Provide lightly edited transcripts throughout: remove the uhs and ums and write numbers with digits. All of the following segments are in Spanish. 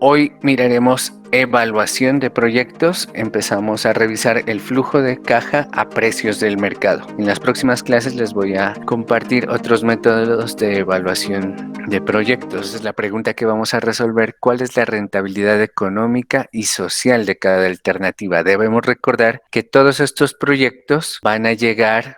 Hoy miraremos evaluación de proyectos. Empezamos a revisar el flujo de caja a precios del mercado. En las próximas clases les voy a compartir otros métodos de evaluación de proyectos. Es la pregunta que vamos a resolver: ¿cuál es la rentabilidad económica y social de cada alternativa? Debemos recordar que todos estos proyectos van a llegar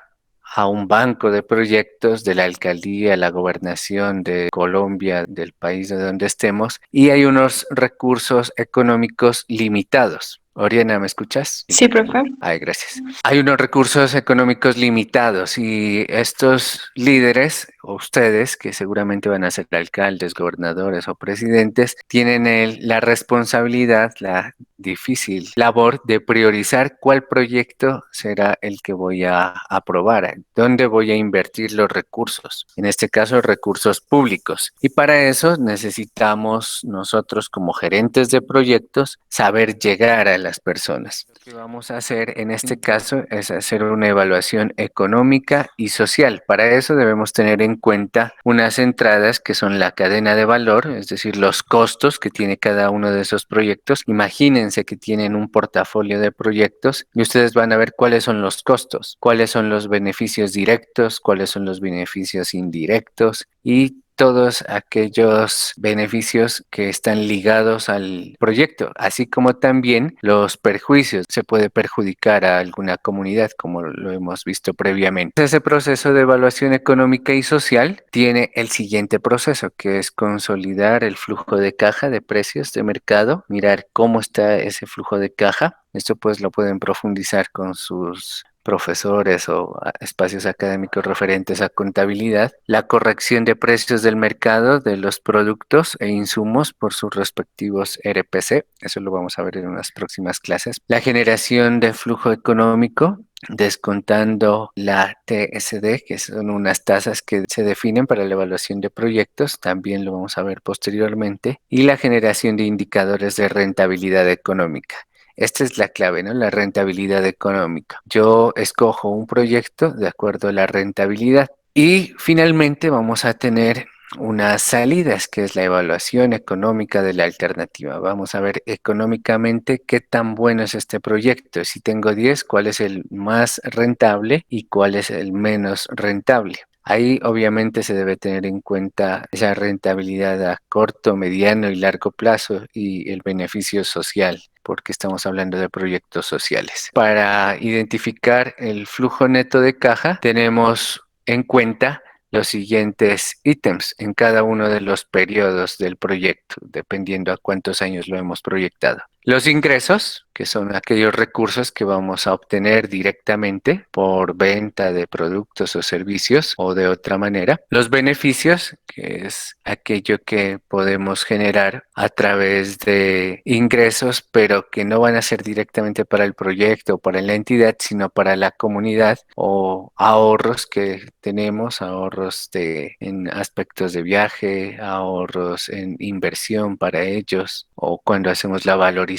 a un banco de proyectos de la alcaldía, la gobernación de Colombia, del país de donde estemos, y hay unos recursos económicos limitados. Oriana, ¿me escuchas? Sí, profe. Ay, gracias. Hay unos recursos económicos limitados y estos líderes, o ustedes, que seguramente van a ser alcaldes, gobernadores o presidentes, tienen la responsabilidad, la difícil labor de priorizar cuál proyecto será el que voy a aprobar, dónde voy a invertir los recursos, en este caso recursos públicos. Y para eso necesitamos nosotros como gerentes de proyectos saber llegar a las personas. Lo que vamos a hacer en este caso es hacer una evaluación económica y social. Para eso debemos tener en cuenta unas entradas que son la cadena de valor, es decir, los costos que tiene cada uno de esos proyectos. Imagínense que tienen un portafolio de proyectos y ustedes van a ver cuáles son los costos, cuáles son los beneficios directos, cuáles son los beneficios indirectos y todos aquellos beneficios que están ligados al proyecto, así como también los perjuicios. Se puede perjudicar a alguna comunidad, como lo hemos visto previamente. Ese proceso de evaluación económica y social tiene el siguiente proceso, que es consolidar el flujo de caja de precios de mercado, mirar cómo está ese flujo de caja. Esto pues lo pueden profundizar con sus profesores o espacios académicos referentes a contabilidad, la corrección de precios del mercado de los productos e insumos por sus respectivos RPC, eso lo vamos a ver en unas próximas clases, la generación de flujo económico, descontando la TSD, que son unas tasas que se definen para la evaluación de proyectos, también lo vamos a ver posteriormente, y la generación de indicadores de rentabilidad económica. Esta es la clave, ¿no? La rentabilidad económica. Yo escojo un proyecto de acuerdo a la rentabilidad y finalmente vamos a tener unas salidas, que es la evaluación económica de la alternativa. Vamos a ver económicamente qué tan bueno es este proyecto. Si tengo 10, cuál es el más rentable y cuál es el menos rentable. Ahí obviamente se debe tener en cuenta esa rentabilidad a corto, mediano y largo plazo y el beneficio social, porque estamos hablando de proyectos sociales. Para identificar el flujo neto de caja, tenemos en cuenta los siguientes ítems en cada uno de los periodos del proyecto, dependiendo a cuántos años lo hemos proyectado. Los ingresos, que son aquellos recursos que vamos a obtener directamente por venta de productos o servicios o de otra manera. Los beneficios, que es aquello que podemos generar a través de ingresos, pero que no van a ser directamente para el proyecto o para la entidad, sino para la comunidad, o ahorros que tenemos, ahorros en aspectos de viaje, ahorros en inversión para ellos, o cuando hacemos la valorización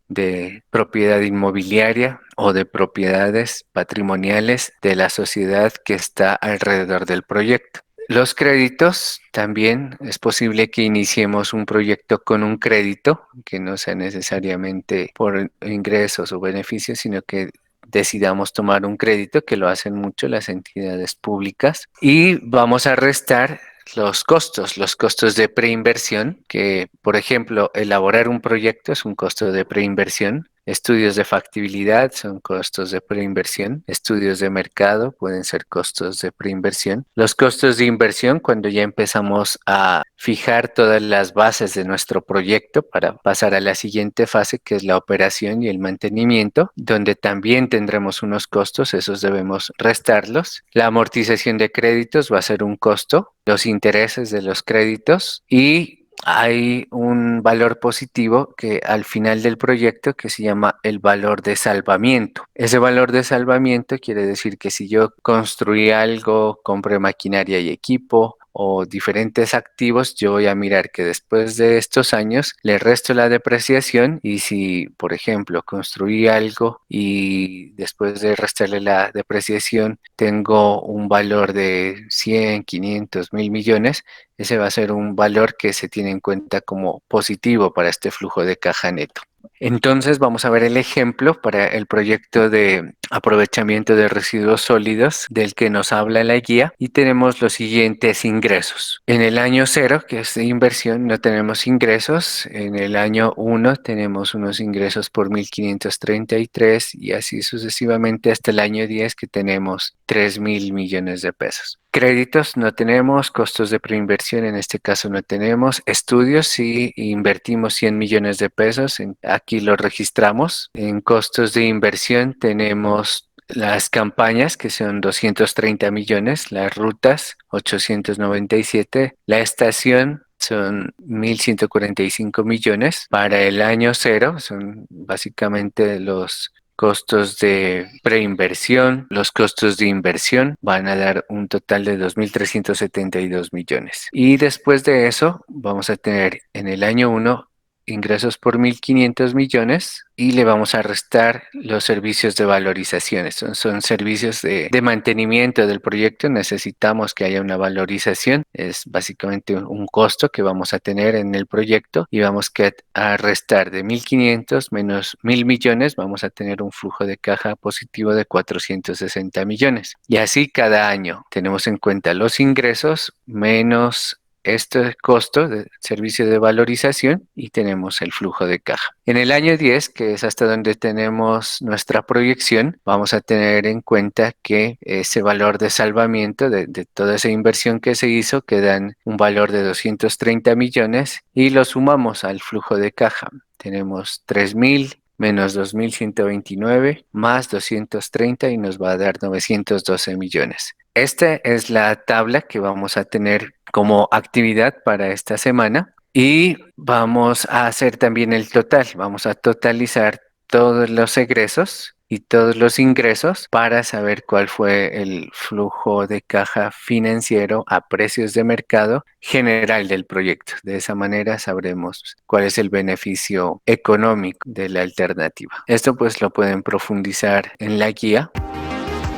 de propiedad inmobiliaria o de propiedades patrimoniales de la sociedad que está alrededor del proyecto. Los créditos, también es posible que iniciemos un proyecto con un crédito, que no sea necesariamente por ingresos o beneficios, sino que decidamos tomar un crédito, que lo hacen mucho las entidades públicas, y vamos a restar los costos de preinversión, que por ejemplo, elaborar un proyecto es un costo de preinversión. Estudios de factibilidad son costos de preinversión. Estudios de mercado pueden ser costos de preinversión. Los costos de inversión, cuando ya empezamos a fijar todas las bases de nuestro proyecto para pasar a la siguiente fase, que es la operación y el mantenimiento, donde también tendremos unos costos, esos debemos restarlos. La amortización de créditos va a ser un costo, los intereses de los créditos, y hay un valor positivo que al final del proyecto, que se llama el valor de salvamiento. Ese valor de salvamiento quiere decir que si yo construí algo, compré maquinaria y equipo, o diferentes activos, yo voy a mirar que después de estos años le resto la depreciación y si, por ejemplo, construí algo y después de restarle la depreciación tengo un valor de 100, 500, 1000 millones, ese va a ser un valor que se tiene en cuenta como positivo para este flujo de caja neto. Entonces vamos a ver el ejemplo para el proyecto de aprovechamiento de residuos sólidos del que nos habla la guía y tenemos los siguientes ingresos. En el año 0, que es de inversión, no tenemos ingresos. En el año 1 tenemos unos ingresos por 1533 y así sucesivamente hasta el año 10 que tenemos 3000 millones de pesos. Créditos no tenemos, costos de preinversión en este caso no tenemos, estudios sí invertimos 100 millones de pesos, aquí lo registramos. En costos de inversión tenemos las campañas que son 230 millones, las rutas 897, la estación son 1145 millones. Para el año 0 son básicamente los costos de preinversión, los costos de inversión van a dar un total de 2.372 millones. Y después de eso vamos a tener en el año 1 ingresos por 1.500 millones y le vamos a restar los servicios de valorización. Son servicios de mantenimiento del proyecto. Necesitamos que haya una valorización. Es básicamente un costo que vamos a tener en el proyecto y vamos a restar de 1.500 menos 1.000 millones. Vamos a tener un flujo de caja positivo de 460 millones. Y así cada año tenemos en cuenta los ingresos menos este costo de servicio de valorización y tenemos el flujo de caja. En el año 10, que es hasta donde tenemos nuestra proyección, vamos a tener en cuenta que ese valor de salvamiento de toda esa inversión que se hizo quedan un valor de 230 millones y lo sumamos al flujo de caja. Tenemos 3.000 menos 2.129 más 230 y nos va a dar 912 millones. Esta es la tabla que vamos a tener como actividad para esta semana y vamos a hacer también el total. Vamos a totalizar todos los egresos y todos los ingresos para saber cuál fue el flujo de caja financiero a precios de mercado general del proyecto. De esa manera sabremos cuál es el beneficio económico de la alternativa. Esto pues lo pueden profundizar en la guía.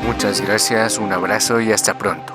Muchas gracias, un abrazo y hasta pronto.